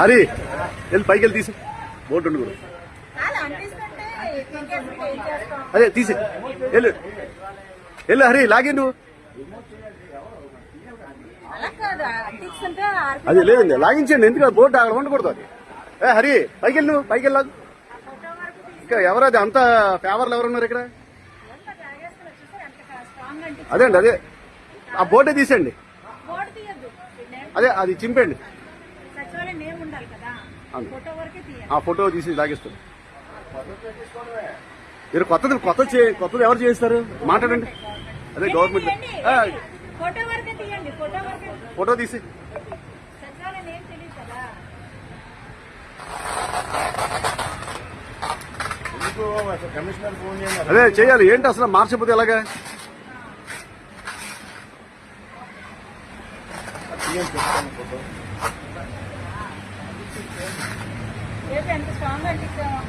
హరి వెళ్ళి పైకి వెళ్ళి తీసి బోట్ ఉండి కూడా అదే తీసి వెళ్ళు వెళ్ళు హరి లాగే నువ్వు అది లేదండి లాగించండి ఎందుకంటే బోట్ అక్కడ ఉండకూడదు అది హరి పైకి వెళ్ళి నువ్వు పైకి వెళ్ళాదు ఇంకా ఎవరది అంత ఫేవర్లు ఎవరున్నారు ఇక్కడ అదే అండి అదే ఆ బోటే తీసేయండి అదే అది చింపండి ఆ ఫోటో తీసి లాగేస్తాడు మీరు కొత్తది ఎవరు చేస్తారు మాట్లాడండి అదే గవర్నమెంట్ ఫోటో తీసి అదే చేయాలి ఏంటి అసలు మార్చకపోతే ఎలాగా ఎంత స్ట్రాంగ్ అనిపించామో